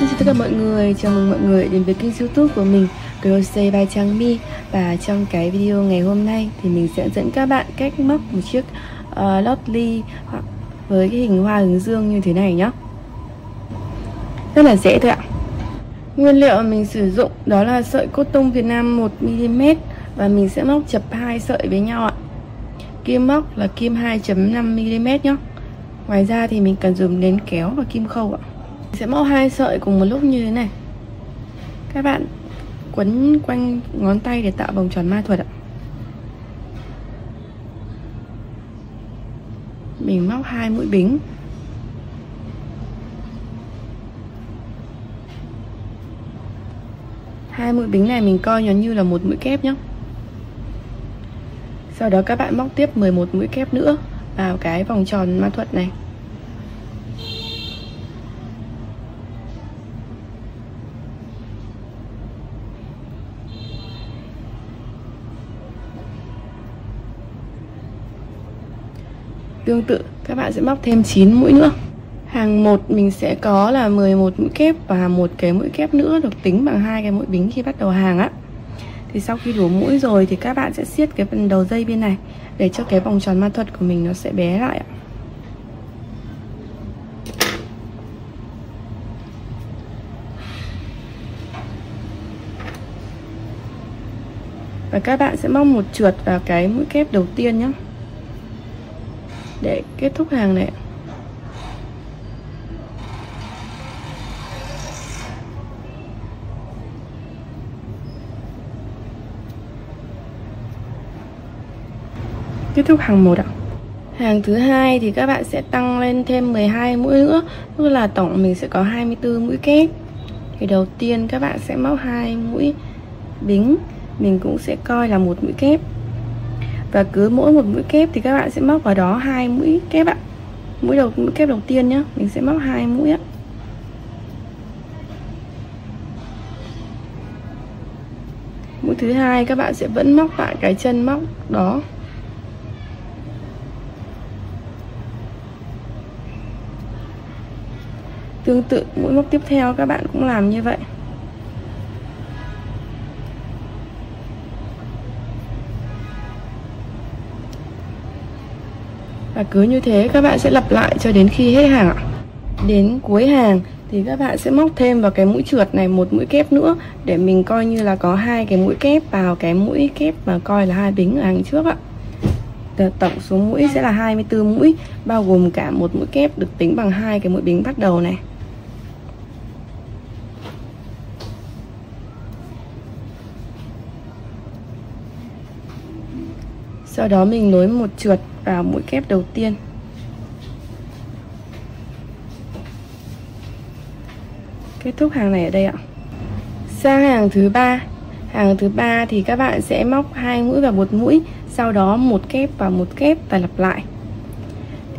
Xin chào tất cả mọi người, chào mừng mọi người đến với kênh YouTube của mình, Crochet by Trang My. Và trong cái video ngày hôm nay thì mình sẽ dẫn các bạn cách móc một chiếc lót ly hoặc với cái hình hoa hướng dương như thế này nhé. Rất là dễ thôi ạ. Nguyên liệu mình sử dụng đó là sợi cotton Việt Nam 1mm và mình sẽ móc chập 2 sợi với nhau ạ. Kim móc là kim 2.5mm nhé. Ngoài ra thì mình cần dùng đến kéo và kim khâu ạ. Mình sẽ móc 2 sợi cùng một lúc như thế này. Các bạn quấn quanh ngón tay để tạo vòng tròn ma thuật ạ. Mình móc 2 mũi bính. Hai mũi bính này mình coi nó như là một mũi kép nhé. Sau đó các bạn móc tiếp 11 mũi kép nữa vào cái vòng tròn ma thuật này. Tương tự các bạn sẽ móc thêm 9 mũi nữa. Hàng 1 mình sẽ có là 11 mũi kép và một cái mũi kép nữa được tính bằng 2 cái mũi bính khi bắt đầu hàng á. Thì sau khi đủ mũi rồi thì các bạn sẽ siết cái phần đầu dây bên này để cho cái vòng tròn ma thuật của mình nó sẽ bé lại ạ. Và các bạn sẽ móc một trượt vào cái mũi kép đầu tiên nhé, để kết thúc hàng này. Kết thúc hàng 1 ạ. Hàng thứ hai thì các bạn sẽ tăng lên thêm 12 mũi nữa, tức là tổng mình sẽ có 24 mũi kép. Thì đầu tiên các bạn sẽ móc 2 mũi bính, mình cũng sẽ coi là một mũi kép. Và cứ mỗi một mũi kép thì các bạn sẽ móc vào đó 2 mũi kép ạ. Mũi kép đầu tiên nhá, mình sẽ móc 2 mũi ạ. Mũi thứ hai các bạn sẽ vẫn móc lại cái chân móc đó. Tương tự mũi móc tiếp theo các bạn cũng làm như vậy. Và cứ như thế các bạn sẽ lặp lại cho đến khi hết hàng ạ. Đến cuối hàng thì các bạn sẽ móc thêm vào cái mũi trượt này một mũi kép nữa, để mình coi như là có 2 cái mũi kép vào cái mũi kép mà coi là 2 bính ở hàng trước ạ. Tổng số mũi sẽ là 24 mũi, bao gồm cả một mũi kép được tính bằng 2 cái mũi bính bắt đầu này. Sau đó mình nối một trượt vào mũi kép đầu tiên. Kết thúc hàng này ở đây ạ. Sang hàng thứ ba. Hàng thứ ba thì các bạn sẽ móc 2 mũi vào một mũi, sau đó một kép vào một kép và lặp lại.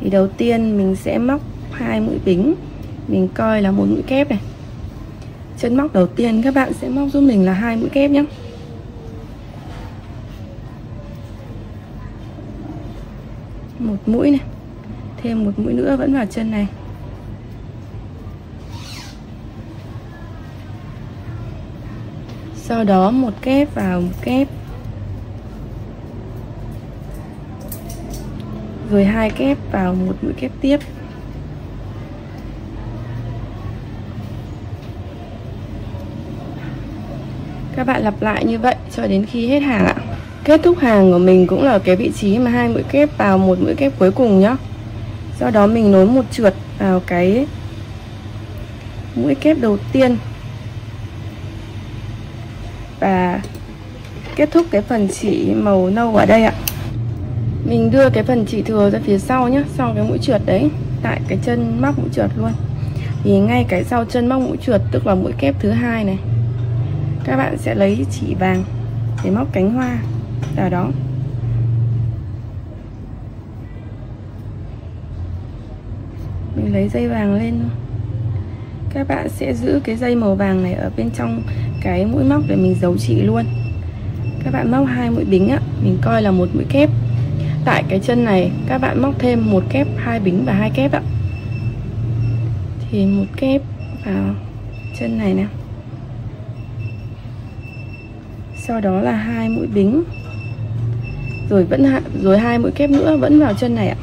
Thì đầu tiên mình sẽ móc 2 mũi bính, mình coi là một mũi kép này. Chân móc đầu tiên các bạn sẽ móc giúp mình là 2 mũi kép nhé. Một mũi này, thêm một mũi nữa vẫn vào chân này. Sau đó một kép vào một kép, rồi 2 kép vào một mũi kép tiếp. Các bạn lặp lại như vậy cho đến khi hết hàng ạ. Kết thúc hàng của mình cũng là cái vị trí mà 2 mũi kép vào một mũi kép cuối cùng nhá. Sau đó mình nối một trượt vào cái mũi kép đầu tiên và kết thúc cái phần chỉ màu nâu ở đây ạ. Mình đưa cái phần chỉ thừa ra phía sau nhé, sau cái mũi trượt đấy, tại cái chân móc mũi trượt luôn. Thì ngay cái sau chân móc mũi trượt, tức là mũi kép thứ hai này, các bạn sẽ lấy chỉ vàng để móc cánh hoa vào đó. Mình lấy dây vàng lên. Các bạn sẽ giữ cái dây màu vàng này ở bên trong cái mũi móc để mình giấu chỉ luôn. Các bạn móc 2 mũi bính á, mình coi là một mũi kép. Tại cái chân này các bạn móc thêm một kép, 2 bính và 2 kép ạ. Thì một kép vào chân này nè. Sau đó là 2 mũi bính. Rồi 2 mũi kép nữa vẫn vào chân này ạ.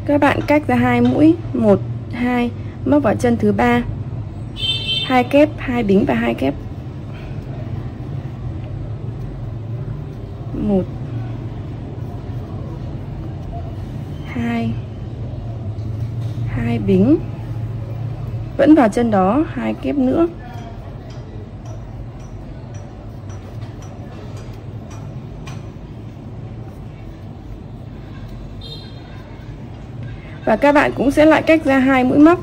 Các bạn cách ra 2 mũi, 1 2, móc vào chân thứ 3. 2 kép, 2 bính và 2 kép. 1 2 2 bính. Vẫn vào chân đó, 2 kép nữa. Và các bạn cũng sẽ lại cách ra 2 mũi móc.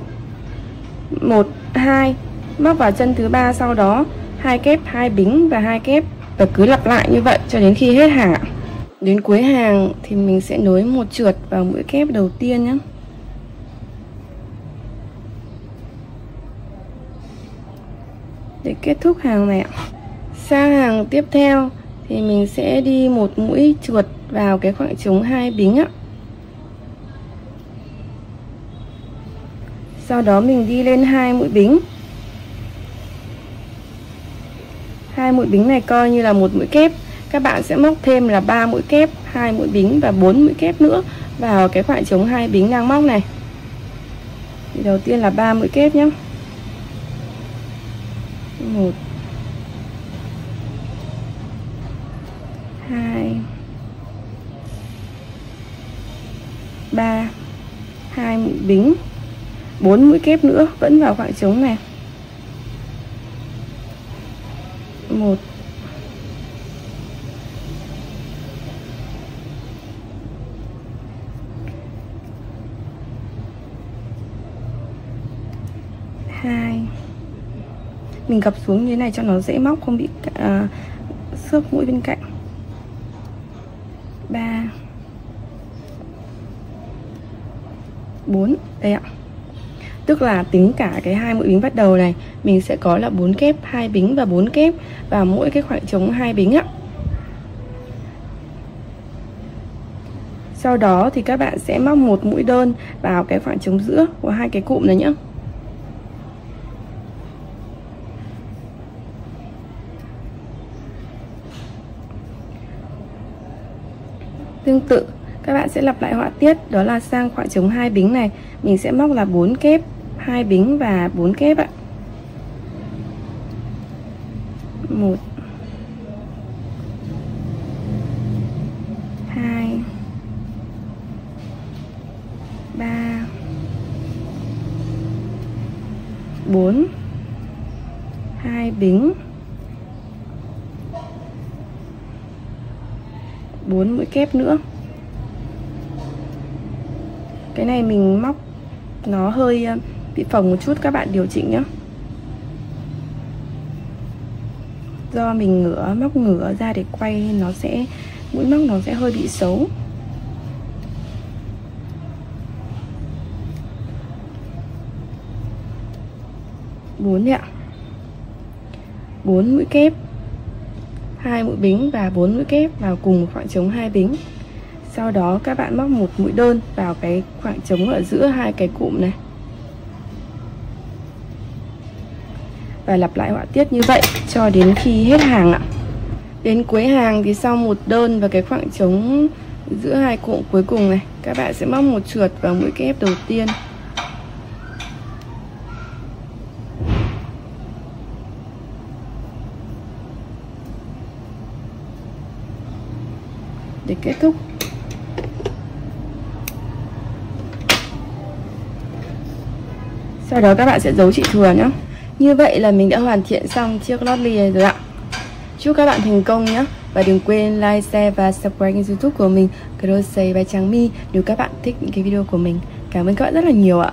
1 2, móc vào chân thứ 3, sau đó 2 kép, 2 bính và 2 kép. Và cứ lặp lại như vậy cho đến khi hết hàng ạ. Đến cuối hàng thì mình sẽ nối một trượt vào mũi kép đầu tiên nhé. Để kết thúc hàng này ạ. Sang hàng tiếp theo thì mình sẽ đi một mũi trượt vào cái khoảng trống 2 bính ạ. Sau đó mình đi lên 2 mũi bính. 2 mũi bính này coi như là một mũi kép. Các bạn sẽ móc thêm là 3 mũi kép, 2 mũi bính và 4 mũi kép nữa vào cái khoảng trống 2 bính đang móc này. Thì đầu tiên là 3 mũi kép nhé. 1 2 3, 2 mũi bính, 4 mũi kép nữa vẫn vào khoảng trống này. 1 2. Mình gập xuống như thế này cho nó dễ móc, không bị xước mũi bên cạnh. 3 4. Đây ạ. Tức là tính cả cái 2 mũi bính bắt đầu này, mình sẽ có là 4 kép, 2 bính và 4 kép vào mỗi cái khoảng trống 2 bính ạ. Sau đó thì các bạn sẽ móc một mũi đơn vào cái khoảng trống giữa của hai cái cụm này nhé. Tương tự các bạn sẽ lặp lại họa tiết, đó là sang khoảng trống 2 bính này mình sẽ móc là 4 kép, 2 bính và 4 kép ạ. 1 2 3 4, 2 bính, 4 mũi kép nữa. Cái này mình móc nó hơi bị phồng một chút, các bạn điều chỉnh nhé. Do mình móc ngửa ra để quay, nó sẽ mũi móc nó sẽ hơi bị xấu. Bốn ạ. 4 mũi kép, 2 mũi bính và 4 mũi kép vào cùng một khoảng trống 2 bính. Sau đó các bạn móc một mũi đơn vào cái khoảng trống ở giữa hai cái cụm này. Và lặp lại họa tiết như vậy cho đến khi hết hàng ạ. Đến cuối hàng thì sau một đơn và cái khoảng trống giữa hai cụm cuối cùng này, các bạn sẽ móc một trượt vào mũi kép đầu tiên. Để kết thúc. Sau đó các bạn sẽ giấu chỉ thừa nhé. Như vậy là mình đã hoàn thiện xong chiếc lót ly này rồi ạ. Chúc các bạn thành công nhé. Và đừng quên like, share và subscribe kênh YouTube của mình, Crochet by Trang My, nếu các bạn thích những cái video của mình. Cảm ơn các bạn rất là nhiều ạ.